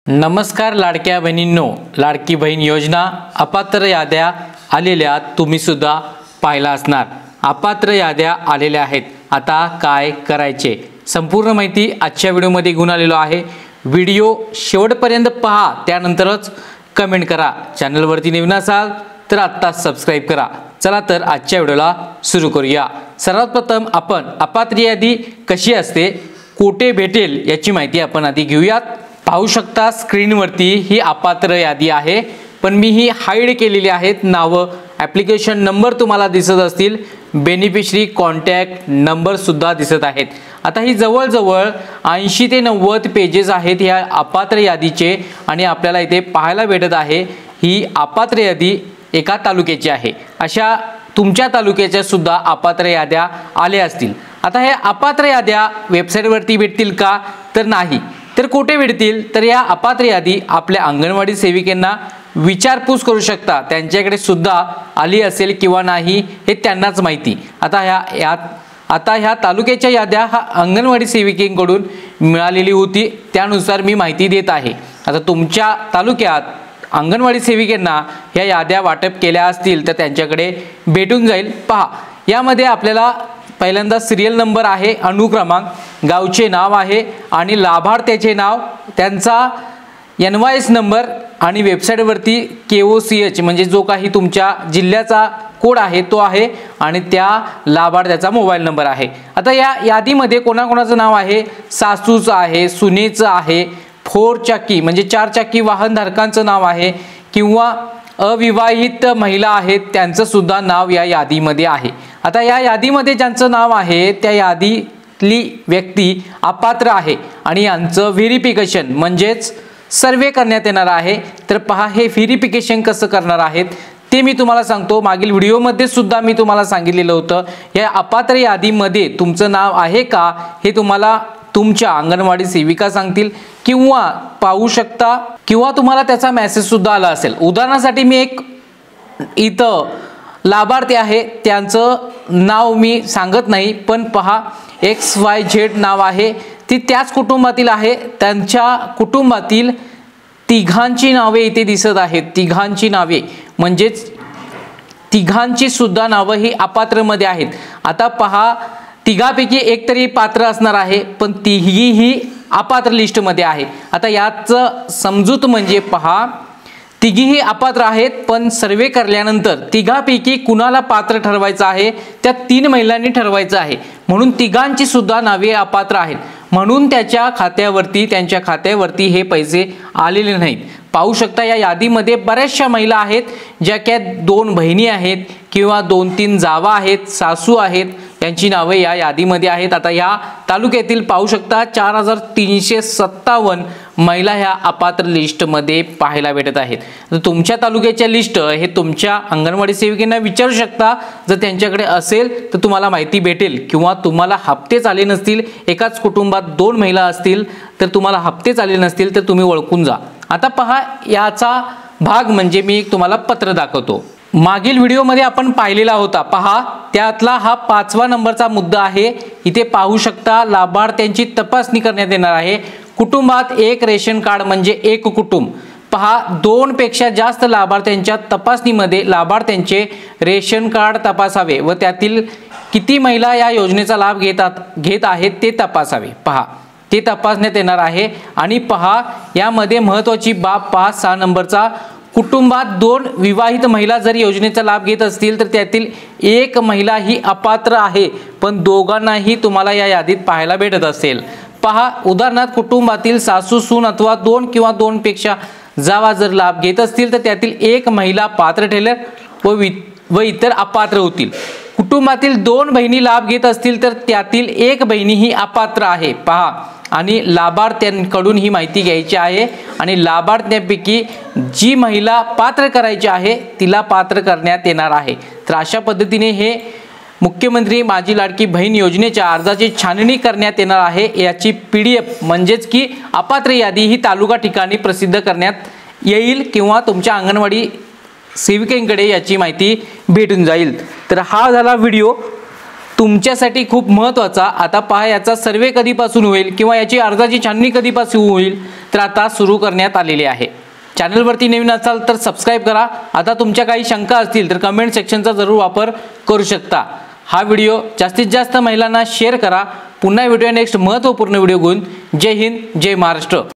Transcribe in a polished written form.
नमस्कार लाडक्या बहिणींनो, लाडकी बहीण योजना अपात्र याद्या आलेल्या तुम्ही सुद्धा पाहिला असणार। अपात्र याद्या आलेल्या आहेत, आता काय करायचे संपूर्ण माहिती आजच्या व्हिडिओमध्ये घेऊन आलेलो आहे। व्हिडिओ शेवटपर्यंत पहा, त्यानंतरच कमेंट करा। चॅनलवरती नवीन असाल तर आता सबस्क्राइब करा। चला तर आजच्या व्हिडिओला सुरू करूया। सर्वात प्रथम आपण अपात्र यादी कशी असते, कोठे भेटेल याची माहिती आपण आधी घेऊयात। पाहू शकता स्क्रीनवरती ही अपात्र यादी आहे, पण मी ही हाईड केलेली आहेत। नाव, ॲप्लिकेशन नंबर तुम्हाला दिसत असतील, बेनिफिशरी कॉन्टॅक्ट नंबर सुद्धा दिसत आहेत। आता ही जवळजवळ 80 ते 90 पेजेस आहेत या अपात्र यादीचे, आणि आपल्याला इथे पाहायला भेटत आहे ही अपात्र यादी एका तालुक्याची आहे। अशा तुमच्या तालुक्याच्या सुद्धा अपात्र याद्या आल्या असतील। आता हे अपात्र याद्या वेबसाईटवरती भेटतील का, तर नाही। तर कुठे भेटतील, तर या अपात्र यादी आपल्या अंगणवाडी सेविकांना विचारपूस करू शकता, त्यांच्याकडे सुद्धा आली असेल किंवा नाही हे त्यांनाच माहिती। आता ह्या तालुक्याच्या याद्या हा अंगणवाडी सेविकेकडून मिळालेली होती, त्यानुसार मी माहिती देत आहे। आता तुमच्या तालुक्यात अंगणवाडी सेविकांना या याद्या वाटप केल्या असतील तर त्यांच्याकडे भेटून जाईल। पहा, यामध्ये आपल्याला पहिल्यांदा सिरियल नंबर आहे, अनुक्रमांक, गावचे नाव आहे आणि लाभार्थ्याचे नाव, त्यांचा NYS नंबर आणि वेबसाईटवरती KOCH म्हणजे जो काही तुमच्या जिल्ह्याचा कोड आहे तो आहे, आणि त्या लाभार्थ्याचा मोबाईल नंबर आहे। आता या यादीमध्ये कोणाकोणाचं नाव आहे, सासूचं आहे, सुनेचं आहे, 4 चाकी म्हणजे 4 चाकी वाहनधारकांचं नाव आहे, किंवा अविवाहित महिला आहेत त्यांचं सुद्धा नाव या यादीमध्ये आहे। आता या यादीमध्ये ज्यांचं नाव आहे त्या यादीतली व्यक्ती अपात्र आहे आणि यांचं व्हेरिफिकेशन म्हणजेच सर्वे करण्यात येणार आहे। तर पहा, हे व्हेरिफिकेशन कसं करणार आहेत ते मी तुम्हाला सांगतो। मागील व्हिडिओमध्ये सुद्धा मी तुम्हाला सांगितलेलं होतं, या अपात्र यादीमध्ये तुमचं नाव आहे का हे तुम्हाला तुमच्या अंगणवाडी सेविका सांगतील, किंवा पाहू शकता, किंवा तुम्हाला त्याचा मेसेज सुद्धा आला असेल। उदाहरणासाठी मी एक इथं लाभार्थी आहे, त्यांचं नाव मी सांगत नाही, पण पहा XYZ नाव आहे, ती त्याच कुटुंबातील आहे। त्यांच्या कुटुंबातील तिघांची नावे इथे दिसत आहेत, तिघांची नावे म्हणजेच तिघांची सुद्धा नावं ही अपात्रमध्ये आहेत। आता पहा, तिघापैकी एक तरी पात्र असणार आहे, पण तिघीही अपात्र लिस्टमध्ये आहे। आता याचं समजूत म्हणजे पहा, तिघीही अपात्र आहेत, पण सर्वे करल्यानंतर तिघापैकी कुणाला पात्र ठरवायचं आहे त्या 3 महिलांनी ठरवायचं आहे, म्हणून तिघांची सुद्धा नावे अपात्र आहेत, म्हणून त्यांच्या खात्यावरती हे पैसे आलेले नाहीत। पाहू शकता या यादीमध्ये बऱ्याचशा महिला आहेत, ज्या की 2 बहिणी आहेत किंवा 2-3 जावा आहेत, सासू आहेत, यांची नावे या यादीमध्ये आहेत। आता या तालुक्यातील पाहू शकता 4357 महिला ह्या अपात्र लिस्टमध्ये पाहायला भेटत आहेत। तर तुमच्या तालुक्याच्या लिस्ट हे तुमच्या अंगणवाडी सेविकांना विचारू शकता, जर त्यांच्याकडे असेल तर तुम्हाला माहिती भेटेल, किंवा तुम्हाला हप्तेच आले नसतील, एकाच कुटुंबात 2 महिला असतील तर तुम्हाला हप्तेच आले नसतील तर तुम्ही ओळखून जा। आता पहा, याचा भाग म्हणजे मी तुम्हाला पत्र दाखवतो। मागील व्हिडिओमध्ये आपण पाहिलेला होता, पहा त्यातला हा 5वा नंबरचा मुद्दा आहे। इथे पाहू शकता लाभार्थ्यांची तपासणी करण्यात येणार आहे। कुटुंबात एक रेशन कार्ड म्हणजे एक कुटुंब। पहा, 2 पेक्षा जास्त लाभार्थ्यांच्या तपासणीमध्ये लाभार्थ्यांचे रेशन कार्ड तपासावे व त्यातील किती महिला या योजनेचा लाभ घेत आहेत ते तपासावे। पहा, ते तपासण्यात येणार आहे। आणि पहा, यामध्ये महत्त्वाची बाब पहा, 6 नंबरचा, कुटुंबात 2 विवाहित महिला जर योजनेचा लाभ घेत असतील तर त्यातील एक महिला ही अपात्र आहे, पण दोघांनाही तुम्हाला या यादीत पाहायला भेटत असेल। पहा, उदाहरणार्थ कुटुंबातील सासू, सून अथवा 2 किंवा 2 पेक्षा जावा जर लाभ घेत असतील तर त्यातील एक महिला पात्र ठरेल व इतर अपात्र होतील। कुटुंबातील 2 बहिणी लाभ घेत असतील तर त्यातील एक बहिणी ही अपात्र आहे। पहा, आणि लाभार्थ्यांकडून ही माहिती घ्यायची आहे, आणि लाभार्थ्यांपैकी जी महिला पात्र करायची आहे तिला पात्र करण्यात येणार आहे। तर अशा पद्धतीने हे मुख्यमंत्री माझी लाडकी बहीण योजनेच्या अर्जाची छाननी करण्यात येणार आहे। याची PDF म्हणजेच की अपात्र यादी ही तालुका ठिकाणी प्रसिद्ध करण्यात येईल, किंवा तुमच्या अंगणवाडी सेविकेकडे याची माहिती भेटून जाईल। तर हा झाला व्हिडिओ। तुमच्यासाठी खूप महत्त्वाचा, आता पहा याचा सर्वे कधीपासून होईल किंवा याची अर्जाची छाननी कधीपासून होईल, तर आता सुरू करण्यात आलेली आहे. चॅनलवरती नवीन असाल तर सबस्क्राईब करा. आता तुमच्या काही शंका असतील तर कमेंट सेक्शनचा जरूर वापर करू शकता. हा व्हिडिओ जास्तीत जास्त महिलांना शेअर करा. पुन्हा भेटूया नेक्स्ट महत्त्वपूर्ण व्हिडिओ घेऊन. जय हिंद, जय महाराष्ट्र.